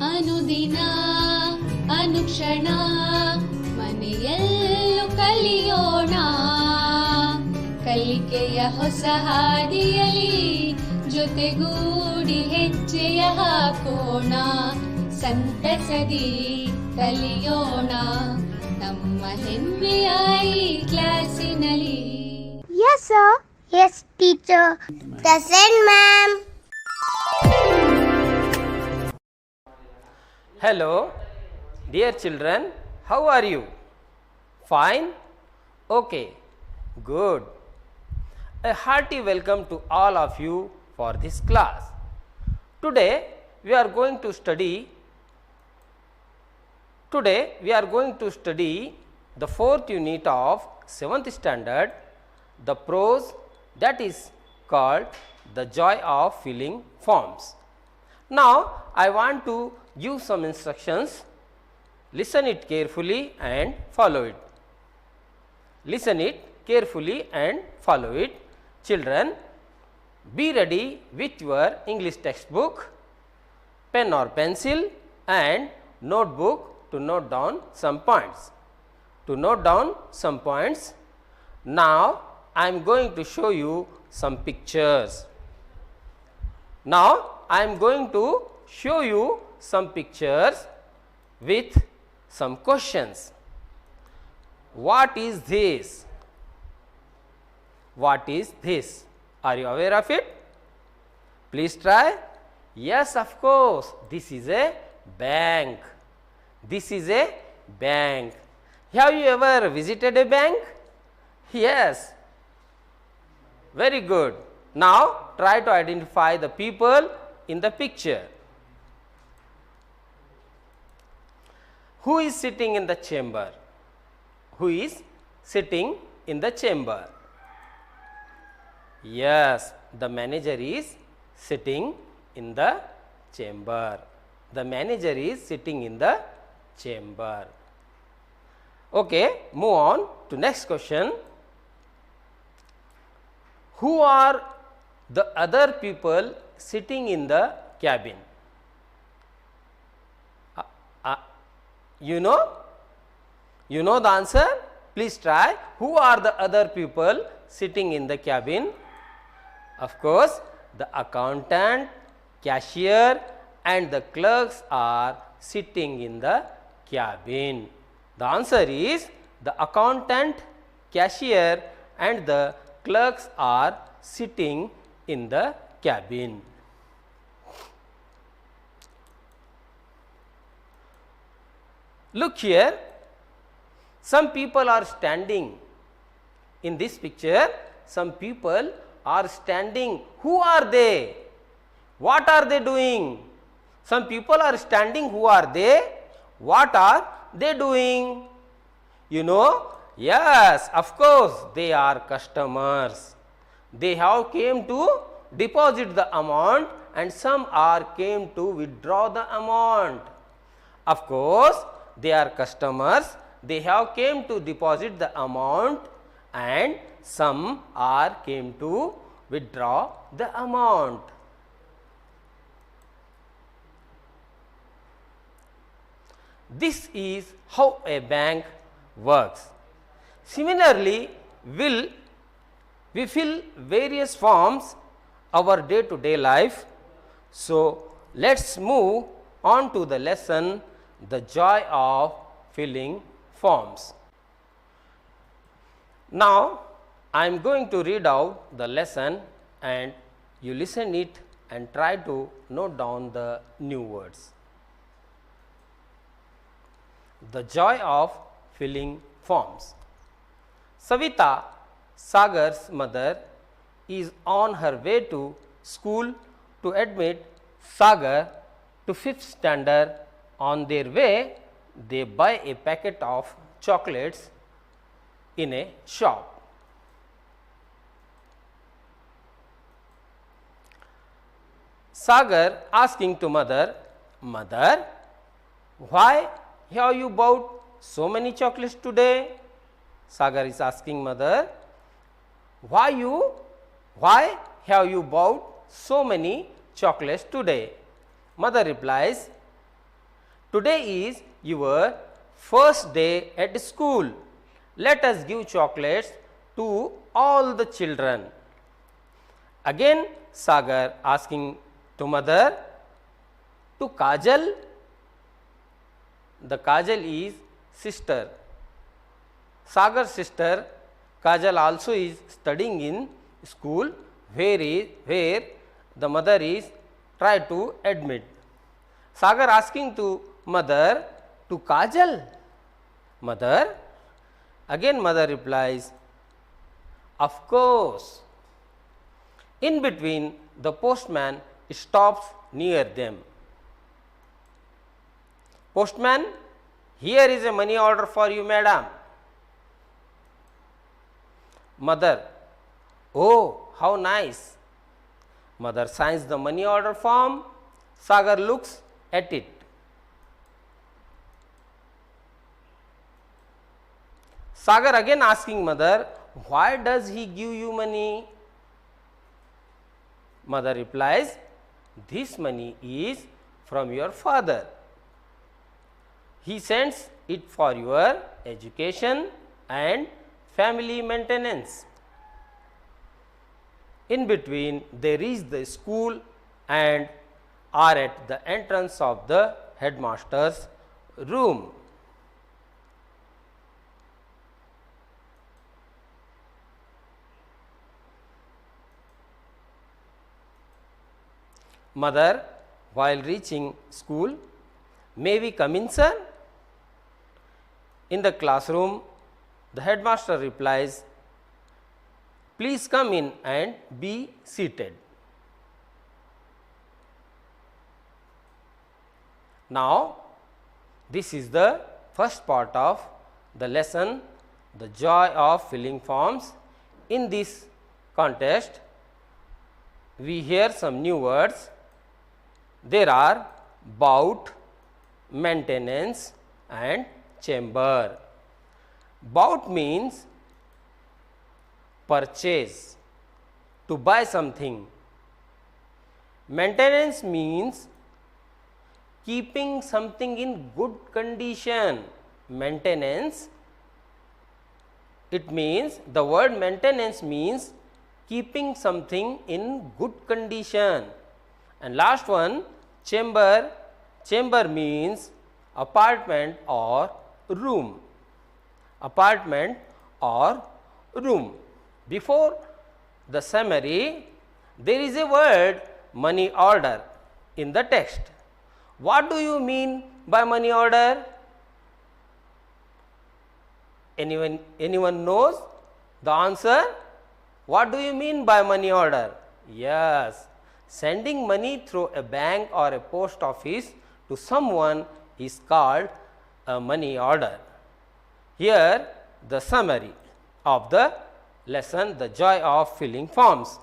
ಅನುದಿನ ಅನುಕ್ಷಣ ಮನೆಯಲ್ಲೂ ಕಲಿಯೋಣ, ಕಲಿಕೆಯ ಹೊಸ ಹಾದಿಯಲಿ ಜೊತೆಗೂಡಿ ಹೆಜ್ಜೆಯ ಹಾಕೋಣ, ಸಂತಸದಿ ಕಲಿಯೋಣ ನಮ್ಮ ಹೆಮ್ಮೆಯ ಈ ಕ್ಲಾಸಿನಲ್ಲಿ. Yes, sir. Yes, teacher. Present, ma'am. Hello, dear children, how are you? Fine? Okay, good. A hearty welcome to all of you for this class. Today we are going to study the 4th unit of 7th standard, the prose, that is called The Joy of Filling Forms. Now I want to give some instructions. Listen it carefully and follow it. Listen it carefully and follow it. Children, be ready with your English textbook, pen or pencil and notebook to note down some points. Now I am going to show you some pictures. With some questions. What is this? What is this? Are you aware of it? Please try. Yes, of course, this is a bank. This is a bank. Have you ever visited a bank? Yes. Very good. Now try to identify the people in the picture. Who is sitting in the chamber? Who is sitting in the chamber? Yes, the manager is sitting in the chamber. The manager is sitting in the chamber. Okay, move on to next question. Who are the other people sitting in the cabin? You know the answer? Please try. Who are the other people sitting in the cabin? Of course, the accountant, cashier and the clerks are sitting in the cabin. The answer is the accountant, cashier and the clerks are sitting in the cabin. Look here, some people are standing in this picture. Some people are standing. Who are they? What are they doing? Some people are standing. Who are they? What are they doing? You know? Yes, of course, they are customers. They have came to deposit the amount and some are came to withdraw the amount. Of course, they are customers. They have came to deposit the amount and some are came to withdraw the amount. This is how a bank works. Similarly, we fill various forms our day-to-day life. So let's move on to the lesson, The Joy of Filling Forms. Now I am going to read out the lesson and you listen it and try to note down the new words. The Joy of Filling Forms. Savita, Sagar's mother, is on her way to school to admit Sagar to 5th standard. On their way, they buy a packet of chocolates in a shop. Sagar asking to mother, "Mother, why have you bought so many chocolates today?" Sagar is asking mother, why have you bought so many chocolates today? Mother replies, Today is your first day at school. Let us give chocolates to all the children. Again Sagar asking to mother, to Kajal. The Kajal is sister. Sagar's sister Kajal also is studying in school where the mother is try to admit. Sagar asking to mother, to Kajal. Mother. Again mother replies, of course. In between, the postman stops near them. Postman, here is a money order for you, madam. Mother, oh, how nice. Mother signs the money order form. Sagar looks at it. Sagar again asking mother, why does he give you money? Mother replies, this money is from your father. He sends it for your education and family maintenance. In between, they reach the school and are at the entrance of the headmaster's room. Mother, while reaching school, may we come in, sir? In the classroom, the headmaster replies, please come in and be seated. Now, this is the first part of the lesson, the joy of filling forms. In this context, we hear some new words. There are bout, maintenance and chamber. Bout means purchase, to buy something. Maintenance means keeping something in good condition. Maintenance, it means, the word maintenance means keeping something in good condition. And last one, chamber. Chamber means apartment or room. Apartment or room. Before the summary, there is a word money order in the text. What do you mean by money order? Anyone knows the answer? What do you mean by money order? Yes, sending money through a bank or a post office to someone is called a money order. Here the summary of the lesson, the joy of filling forms.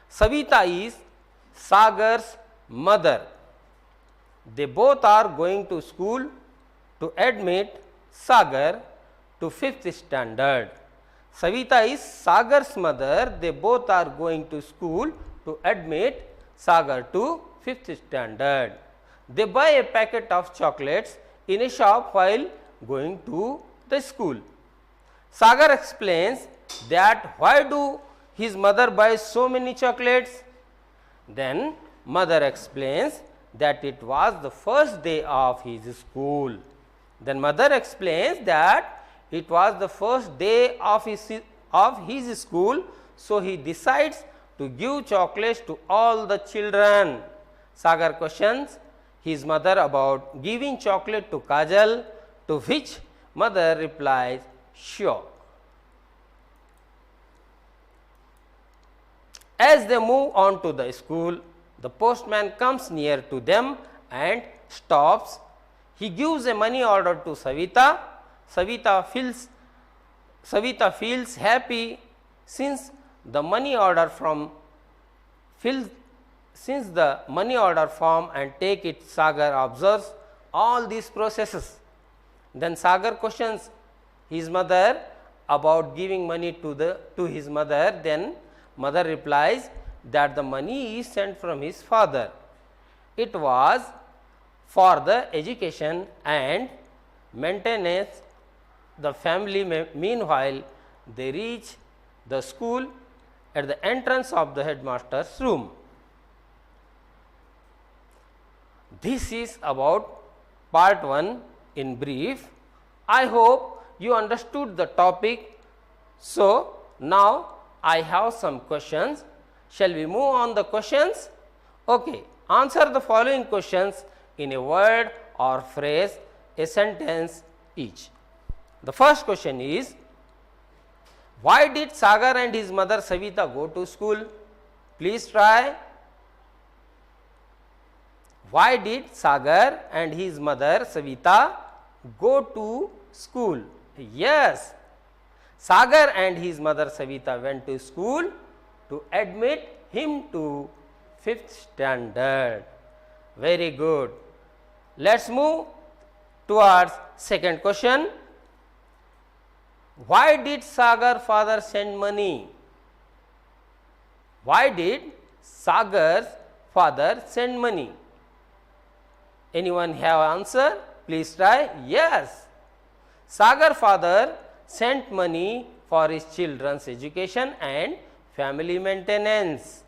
Savita is Sagar's mother. They both are going to school to admit Sagar to 5th standard. Savita is Sagar's mother. They both are going to school to admit Sagar to 5th standard. They buy a packet of chocolates in a shop while going to the school. Sagar explains that why do his mother buy so many chocolates? Then mother explains that it was the first day of his school. Then mother explains that it was the first day of his school, so he decides to give chocolates to all the children. Sagar questions his mother about giving chocolate to Kajal, to which mother replies, sure. As they move on to the school, the postman comes near to them and stops. He gives a money order to Savita. Savita feels happy since the money order form and take it. Sagar observes all these processes. Then Sagar questions his mother about giving money to his mother. Then mother replies that the money is sent from his father. It was for the education and maintenance the family. Meanwhile, they reach the school at the entrance of the headmaster's room. This is about part 1 in brief. I hope you understood the topic. So, now I have some questions. Shall we move on the questions? Okay. Answer the following questions in a word or phrase, a sentence each. The first question is, why did Sagar and his mother Savita go to school? Please try. Why did Sagar and his mother Savita go to school? Yes, Sagar and his mother Savita went to school to admit him to 5th standard. Very good. Let's move towards second question. Why did Sagar father send money? Why did Sagar's father send money? Anyone have answer? Please try. Yes, Sagar father sent money for his children's education and family maintenance.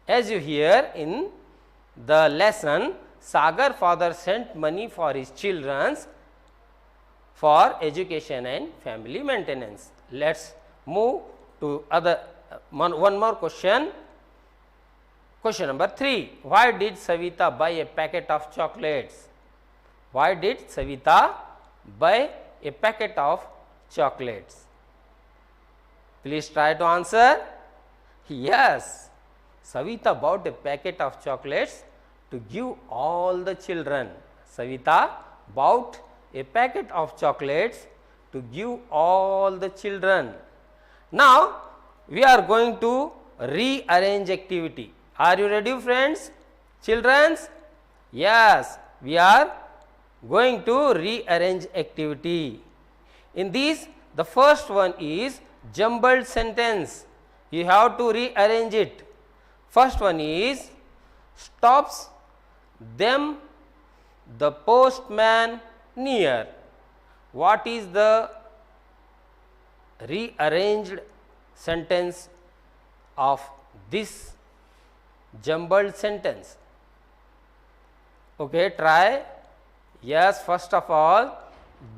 As you hear in the lesson, Sagar father sent money for his children's for education and family maintenance. Let's move to one more question. Question number 3. Why did Savita buy a packet of chocolates? Why did Savita buy a packet of chocolates? Please try to answer. Yes, Savita bought a packet of chocolates to give all the children. Savita bought a packet of chocolates to give all the children. Now, we are going to rearrange activity. Are you ready, friends? Childrens? Yes, we are going to rearrange activity. In this, the first one is jumbled sentence. You have to rearrange it. First one is, stops them the postman near. What is the rearranged sentence of this jumbled sentence? Okay, try. Yes, first of all,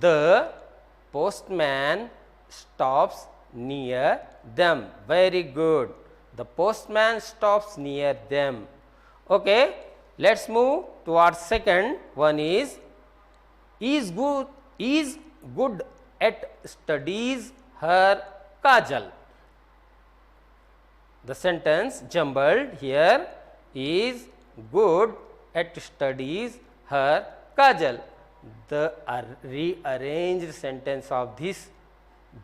the postman stops near them. Very good. The postman stops near them. Okay, let's move towards second one is good at studies her Kajal. The sentence jumbled here is good at studies her Kajal. The rearranged sentence of this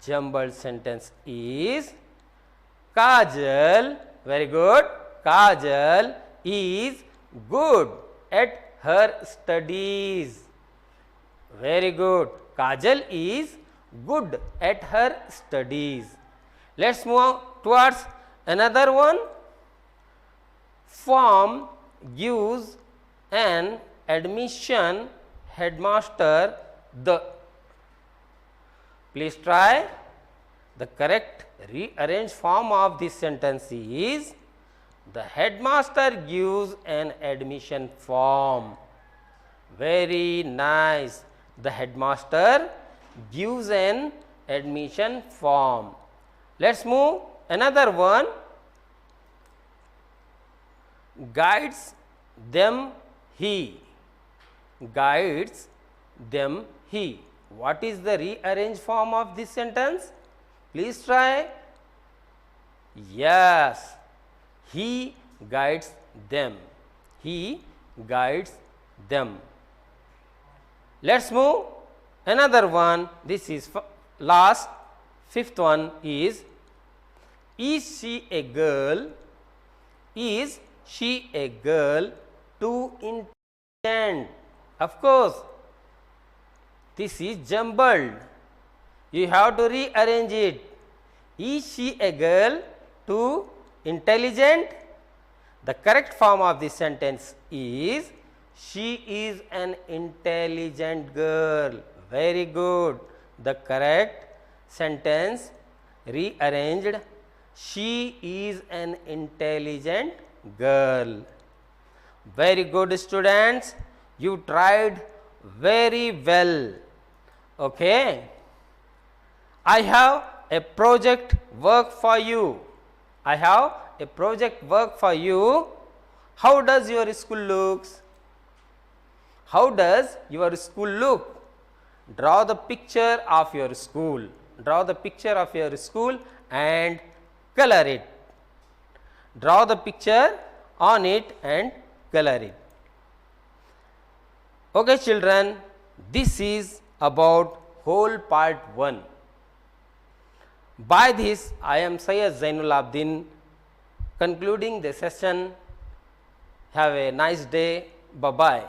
jumbled sentence is Kajal. Very good. Kajal is good at her studies. Very good. Kajal is good at her studies. Let's move towards another one. Form gives an admission headmaster the. Please try. The correct rearranged form of this sentence is the headmaster gives an admission form. Very nice. The headmaster gives an admission form. Let's move another one. Guides them he. Guides them he. What is the rearranged form of this sentence? Please try. Yes, he guides them. He guides them. Let's move another one. This is last, fifth one is she a girl? Is she a girl to intend? Of course, this is jumbled. You have to rearrange it. Is she a girl to intelligent? The correct form of this sentence is She is an intelligent girl. Very good. The correct sentence rearranged. She is an intelligent girl. Very good, students. You tried very well. Okay. I have a project work for you. I have a project work for you. How does your school looks? How does your school look? Draw the picture of your school. Draw the picture of your school and color it. Draw the picture on it and color it. Okay, children, this is about whole part 1. By this, I am Syed Zainul Abdin concluding the session. Have a nice day. Bye-bye.